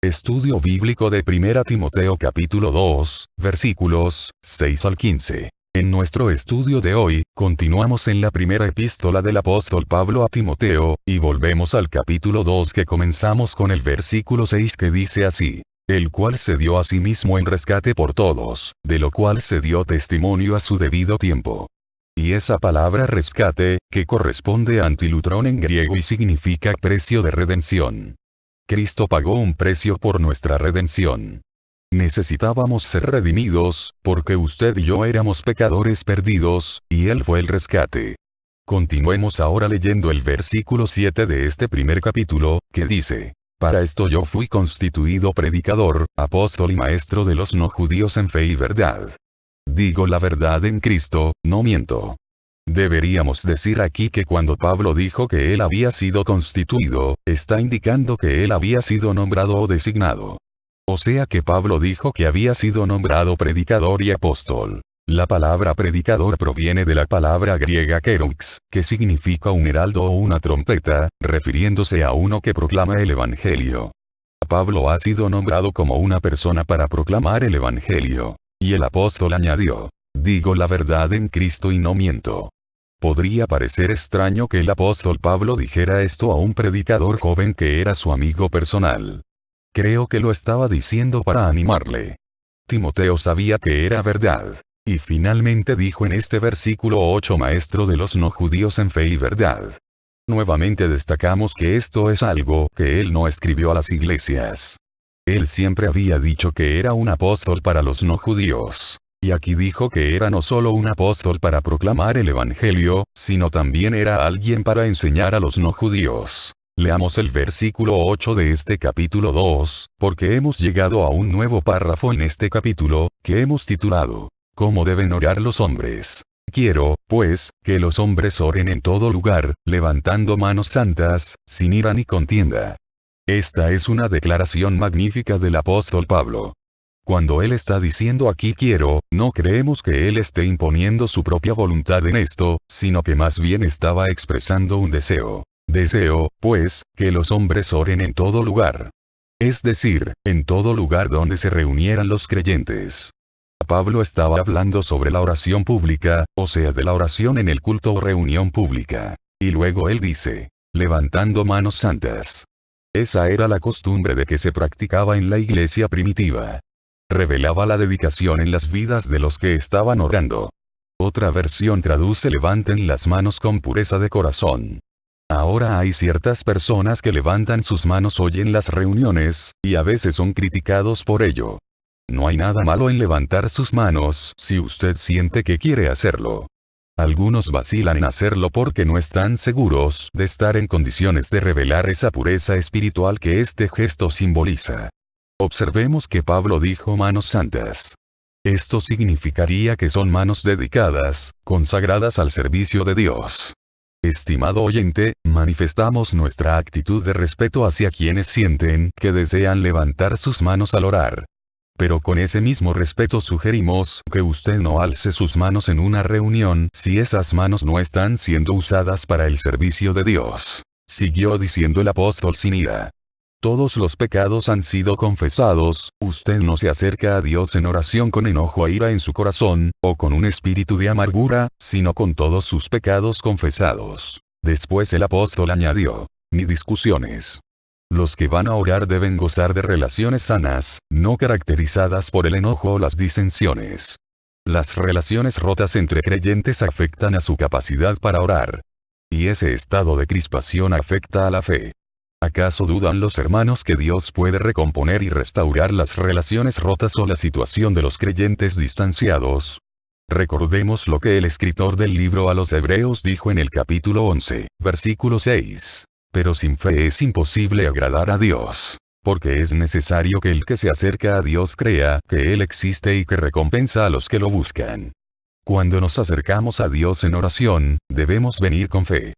Estudio bíblico de 1 Timoteo capítulo 2, versículos 6 al 15. En nuestro estudio de hoy, continuamos en la primera epístola del apóstol Pablo a Timoteo, y volvemos al capítulo 2 que comenzamos con el versículo 6 que dice así: el cual se dio a sí mismo en rescate por todos, de lo cual se dio testimonio a su debido tiempo. Y esa palabra rescate, que corresponde a antilutrón en griego y significa precio de redención. Cristo pagó un precio por nuestra redención. Necesitábamos ser redimidos, porque usted y yo éramos pecadores perdidos, y Él fue el rescate. Continuemos ahora leyendo el versículo 7 de este primer capítulo, que dice: para esto yo fui constituido predicador, apóstol y maestro de los no judíos en fe y verdad. Digo la verdad en Cristo, no miento. Deberíamos decir aquí que cuando Pablo dijo que él había sido constituido, está indicando que él había sido nombrado o designado. O sea que Pablo dijo que había sido nombrado predicador y apóstol. La palabra predicador proviene de la palabra griega kerux, que significa un heraldo o una trompeta, refiriéndose a uno que proclama el evangelio. Pablo ha sido nombrado como una persona para proclamar el evangelio. Y el apóstol añadió: digo la verdad en Cristo y no miento. Podría parecer extraño que el apóstol Pablo dijera esto a un predicador joven que era su amigo personal. Creo que lo estaba diciendo para animarle. Timoteo sabía que era verdad. Y finalmente dijo en este versículo 8: maestro de los no judíos en fe y verdad. Nuevamente destacamos que esto es algo que él no escribió a las iglesias. Él siempre había dicho que era un apóstol para los no judíos. Y aquí dijo que era no solo un apóstol para proclamar el evangelio, sino también era alguien para enseñar a los no judíos. Leamos el versículo 8 de este capítulo 2, porque hemos llegado a un nuevo párrafo en este capítulo, que hemos titulado: ¿cómo deben orar los hombres? Quiero, pues, que los hombres oren en todo lugar, levantando manos santas, sin ira ni contienda. Esta es una declaración magnífica del apóstol Pablo. Cuando él está diciendo aquí quiero, no creemos que él esté imponiendo su propia voluntad en esto, sino que más bien estaba expresando un deseo. Deseo, pues, que los hombres oren en todo lugar. Es decir, en todo lugar donde se reunieran los creyentes. Pablo estaba hablando sobre la oración pública, o sea de la oración en el culto o reunión pública. Y luego él dice: levantando manos santas. Esa era la costumbre de que se practicaba en la iglesia primitiva. Revelaba la dedicación en las vidas de los que estaban orando. Otra versión traduce: levanten las manos con pureza de corazón. Ahora hay ciertas personas que levantan sus manos hoy en las reuniones, y a veces son criticados por ello. No hay nada malo en levantar sus manos si usted siente que quiere hacerlo. Algunos vacilan en hacerlo porque no están seguros de estar en condiciones de revelar esa pureza espiritual que este gesto simboliza. Observemos que Pablo dijo manos santas. Esto significaría que son manos dedicadas, consagradas al servicio de Dios. Estimado oyente, manifestamos nuestra actitud de respeto hacia quienes sienten que desean levantar sus manos al orar. Pero con ese mismo respeto sugerimos que usted no alce sus manos en una reunión si esas manos no están siendo usadas para el servicio de Dios. Siguió diciendo el apóstol sin ira. Todos los pecados han sido confesados, usted no se acerca a Dios en oración con enojo o ira en su corazón, o con un espíritu de amargura, sino con todos sus pecados confesados. Después el apóstol añadió: ni discusiones. Los que van a orar deben gozar de relaciones sanas, no caracterizadas por el enojo o las disensiones. Las relaciones rotas entre creyentes afectan a su capacidad para orar. Y ese estado de crispación afecta a la fe. ¿Acaso dudan los hermanos que Dios puede recomponer y restaurar las relaciones rotas o la situación de los creyentes distanciados? Recordemos lo que el escritor del libro a los Hebreos dijo en el capítulo 11, versículo 6. Pero sin fe es imposible agradar a Dios. Porque es necesario que el que se acerca a Dios crea que Él existe y que recompensa a los que lo buscan. Cuando nos acercamos a Dios en oración, debemos venir con fe.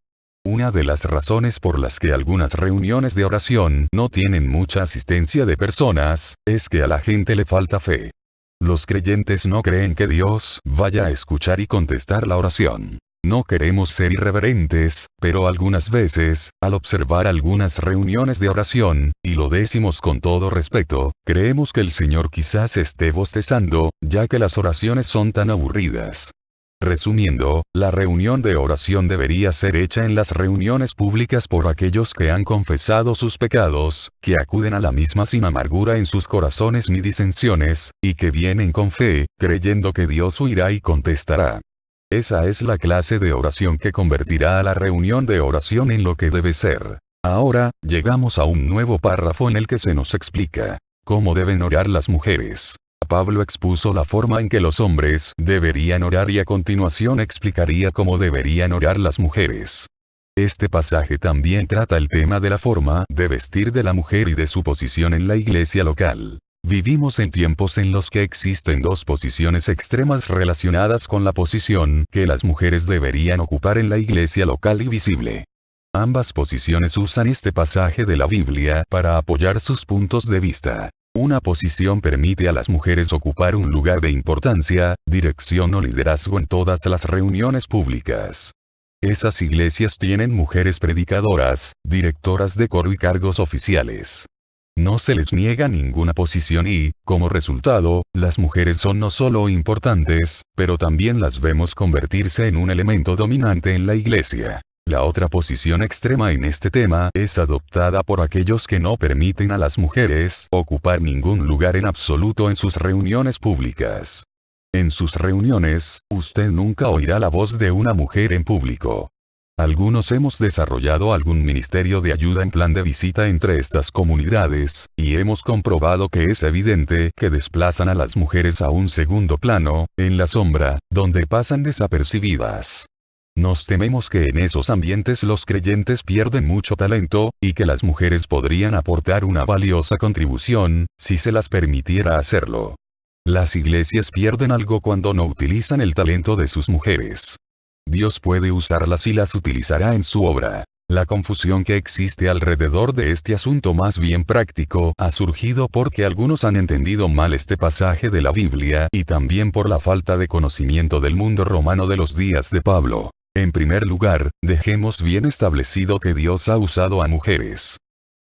Una de las razones por las que algunas reuniones de oración no tienen mucha asistencia de personas, es que a la gente le falta fe. Los creyentes no creen que Dios vaya a escuchar y contestar la oración. No queremos ser irreverentes, pero algunas veces, al observar algunas reuniones de oración, y lo decimos con todo respeto, creemos que el Señor quizás esté bostezando, ya que las oraciones son tan aburridas. Resumiendo, la reunión de oración debería ser hecha en las reuniones públicas por aquellos que han confesado sus pecados, que acuden a la misma sin amargura en sus corazones ni disensiones, y que vienen con fe, creyendo que Dios oirá y contestará. Esa es la clase de oración que convertirá a la reunión de oración en lo que debe ser. Ahora, llegamos a un nuevo párrafo en el que se nos explica cómo deben orar las mujeres. Pablo expuso la forma en que los hombres deberían orar y a continuación explicaría cómo deberían orar las mujeres. Este pasaje también trata el tema de la forma de vestir de la mujer y de su posición en la iglesia local. Vivimos en tiempos en los que existen dos posiciones extremas relacionadas con la posición que las mujeres deberían ocupar en la iglesia local y visible. Ambas posiciones usan este pasaje de la Biblia para apoyar sus puntos de vista. Una posición permite a las mujeres ocupar un lugar de importancia, dirección o liderazgo en todas las reuniones públicas. Esas iglesias tienen mujeres predicadoras, directoras de coro y cargos oficiales. No se les niega ninguna posición y, como resultado, las mujeres son no solo importantes, pero también las vemos convertirse en un elemento dominante en la iglesia. La otra posición extrema en este tema es adoptada por aquellos que no permiten a las mujeres ocupar ningún lugar en absoluto en sus reuniones públicas. En sus reuniones, usted nunca oirá la voz de una mujer en público. Algunos hemos desarrollado algún ministerio de ayuda en plan de visita entre estas comunidades, y hemos comprobado que es evidente que desplazan a las mujeres a un segundo plano, en la sombra, donde pasan desapercibidas. Nos tememos que en esos ambientes los creyentes pierden mucho talento, y que las mujeres podrían aportar una valiosa contribución, si se las permitiera hacerlo. Las iglesias pierden algo cuando no utilizan el talento de sus mujeres. Dios puede usarlas y las utilizará en su obra. La confusión que existe alrededor de este asunto más bien práctico ha surgido porque algunos han entendido mal este pasaje de la Biblia y también por la falta de conocimiento del mundo romano de los días de Pablo. En primer lugar, dejemos bien establecido que Dios ha usado a mujeres.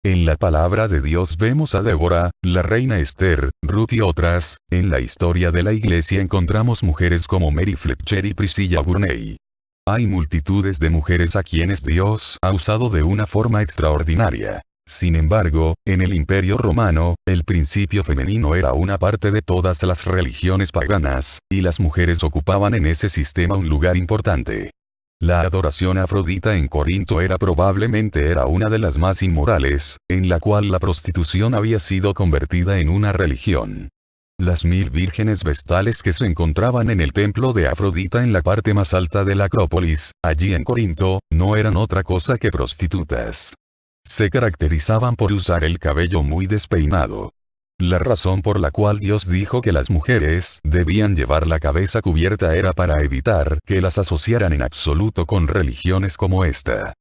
En la palabra de Dios vemos a Débora, la reina Esther, Ruth y otras. En la historia de la iglesia encontramos mujeres como Mary Fletcher y Priscilla Burney. Hay multitudes de mujeres a quienes Dios ha usado de una forma extraordinaria. Sin embargo, en el Imperio Romano, el principio femenino era una parte de todas las religiones paganas, y las mujeres ocupaban en ese sistema un lugar importante. La adoración a Afrodita en Corinto probablemente era una de las más inmorales, en la cual la prostitución había sido convertida en una religión. Las 1000 vírgenes vestales que se encontraban en el templo de Afrodita en la parte más alta de la Acrópolis, allí en Corinto, no eran otra cosa que prostitutas. Se caracterizaban por usar el cabello muy despeinado. La razón por la cual Dios dijo que las mujeres debían llevar la cabeza cubierta era para evitar que las asociaran en absoluto con religiones como esta.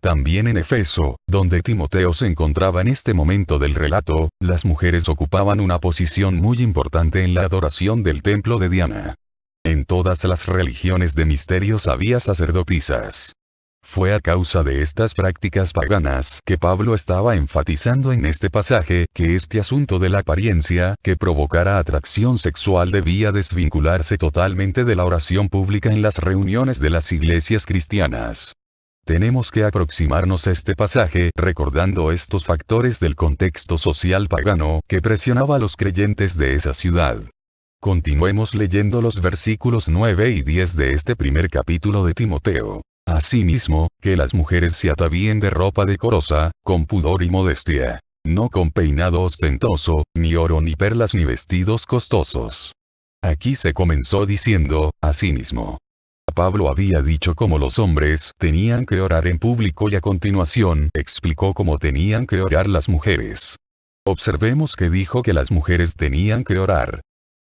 También en Efeso, donde Timoteo se encontraba en este momento del relato, las mujeres ocupaban una posición muy importante en la adoración del templo de Diana. En todas las religiones de misterios había sacerdotisas. Fue a causa de estas prácticas paganas que Pablo estaba enfatizando en este pasaje que este asunto de la apariencia que provocara atracción sexual debía desvincularse totalmente de la oración pública en las reuniones de las iglesias cristianas. Tenemos que aproximarnos a este pasaje recordando estos factores del contexto social pagano que presionaba a los creyentes de esa ciudad. Continuemos leyendo los versículos 9 y 10 de este primer capítulo de Timoteo. Asimismo, que las mujeres se atavíen de ropa decorosa, con pudor y modestia. No con peinado ostentoso, ni oro ni perlas ni vestidos costosos. Aquí se comenzó diciendo, asimismo. Pablo había dicho cómo los hombres tenían que orar en público y a continuación explicó cómo tenían que orar las mujeres. Observemos que dijo que las mujeres tenían que orar.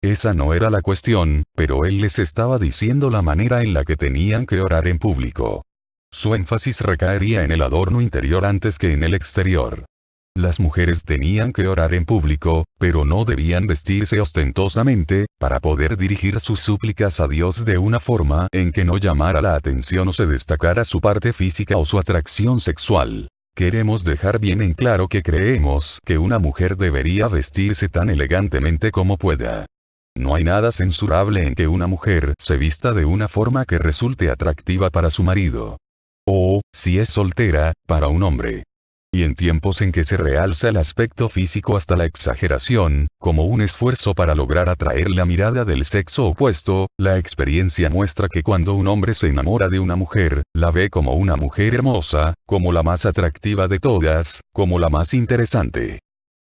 Esa no era la cuestión, pero él les estaba diciendo la manera en la que tenían que orar en público. Su énfasis recaería en el adorno interior antes que en el exterior. Las mujeres tenían que orar en público, pero no debían vestirse ostentosamente, para poder dirigir sus súplicas a Dios de una forma en que no llamara la atención o se destacara su parte física o su atracción sexual. Queremos dejar bien en claro que creemos que una mujer debería vestirse tan elegantemente como pueda. No hay nada censurable en que una mujer se vista de una forma que resulte atractiva para su marido. O, si es soltera, para un hombre. Y en tiempos en que se realza el aspecto físico hasta la exageración, como un esfuerzo para lograr atraer la mirada del sexo opuesto, la experiencia muestra que cuando un hombre se enamora de una mujer, la ve como una mujer hermosa, como la más atractiva de todas, como la más interesante.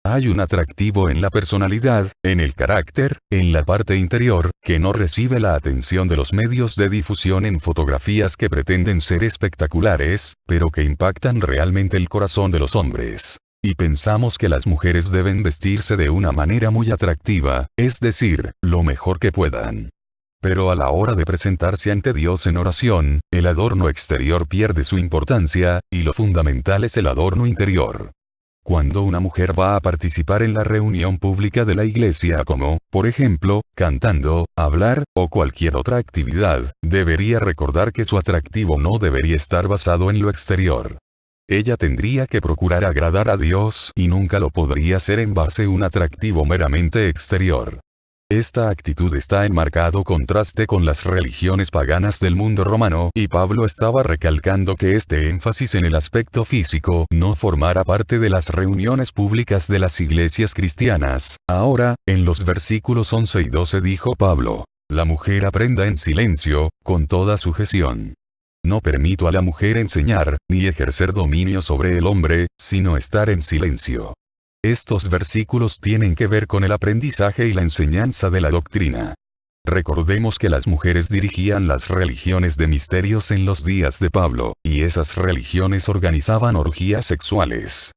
Hay un atractivo en la personalidad, en el carácter, en la parte interior, que no recibe la atención de los medios de difusión en fotografías que pretenden ser espectaculares, pero que impactan realmente el corazón de los hombres. Y pensamos que las mujeres deben vestirse de una manera muy atractiva, es decir, lo mejor que puedan. Pero a la hora de presentarse ante Dios en oración, el adorno exterior pierde su importancia, y lo fundamental es el adorno interior. Cuando una mujer va a participar en la reunión pública de la iglesia como, por ejemplo, cantando, hablar, o cualquier otra actividad, debería recordar que su atractivo no debería estar basado en lo exterior. Ella tendría que procurar agradar a Dios y nunca lo podría hacer en base a un atractivo meramente exterior. Esta actitud está en marcado contraste con las religiones paganas del mundo romano, y Pablo estaba recalcando que este énfasis en el aspecto físico no formara parte de las reuniones públicas de las iglesias cristianas. Ahora, en los versículos 11 y 12 dijo Pablo: la mujer aprenda en silencio, con toda sujeción. No permito a la mujer enseñar, ni ejercer dominio sobre el hombre, sino estar en silencio. Estos versículos tienen que ver con el aprendizaje y la enseñanza de la doctrina. Recordemos que las mujeres dirigían las religiones de misterios en los días de Pablo, y esas religiones organizaban orgías sexuales.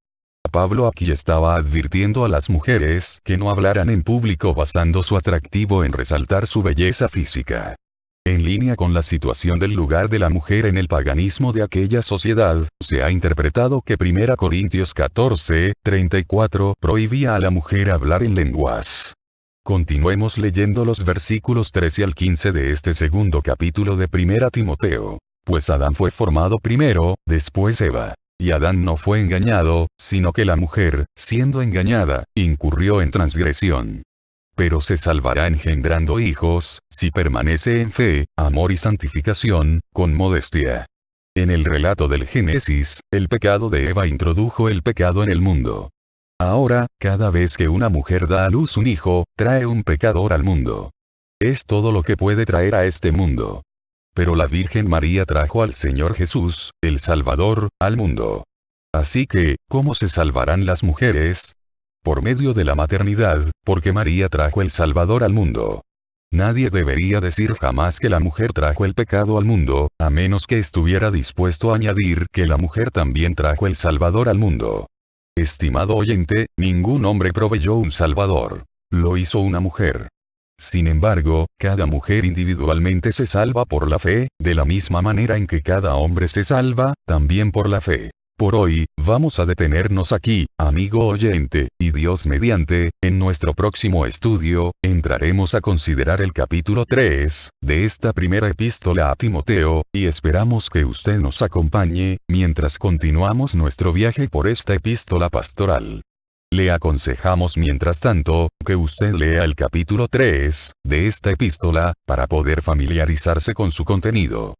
Pablo aquí estaba advirtiendo a las mujeres que no hablaran en público basando su atractivo en resaltar su belleza física. En línea con la situación del lugar de la mujer en el paganismo de aquella sociedad, se ha interpretado que 1 Corintios 14:34 prohibía a la mujer hablar en lenguas. Continuemos leyendo los versículos 13 al 15 de este segundo capítulo de 1 Timoteo. Pues Adán fue formado primero, después Eva. Y Adán no fue engañado, sino que la mujer, siendo engañada, incurrió en transgresión. Pero se salvará engendrando hijos, si permanece en fe, amor y santificación, con modestia. En el relato del Génesis, el pecado de Eva introdujo el pecado en el mundo. Ahora, cada vez que una mujer da a luz un hijo, trae un pecador al mundo. Es todo lo que puede traer a este mundo. Pero la Virgen María trajo al Señor Jesús, el Salvador, al mundo. Así que, ¿cómo se salvarán las mujeres? Por medio de la maternidad, porque María trajo el Salvador al mundo. Nadie debería decir jamás que la mujer trajo el pecado al mundo, a menos que estuviera dispuesto a añadir que la mujer también trajo el Salvador al mundo. Estimado oyente, ningún hombre proveyó un Salvador. Lo hizo una mujer. Sin embargo, cada mujer individualmente se salva por la fe, de la misma manera en que cada hombre se salva, también por la fe. Por hoy, vamos a detenernos aquí, amigo oyente, y Dios mediante, en nuestro próximo estudio, entraremos a considerar el capítulo 3, de esta primera epístola a Timoteo, y esperamos que usted nos acompañe, mientras continuamos nuestro viaje por esta epístola pastoral. Le aconsejamos mientras tanto, que usted lea el capítulo 3, de esta epístola, para poder familiarizarse con su contenido.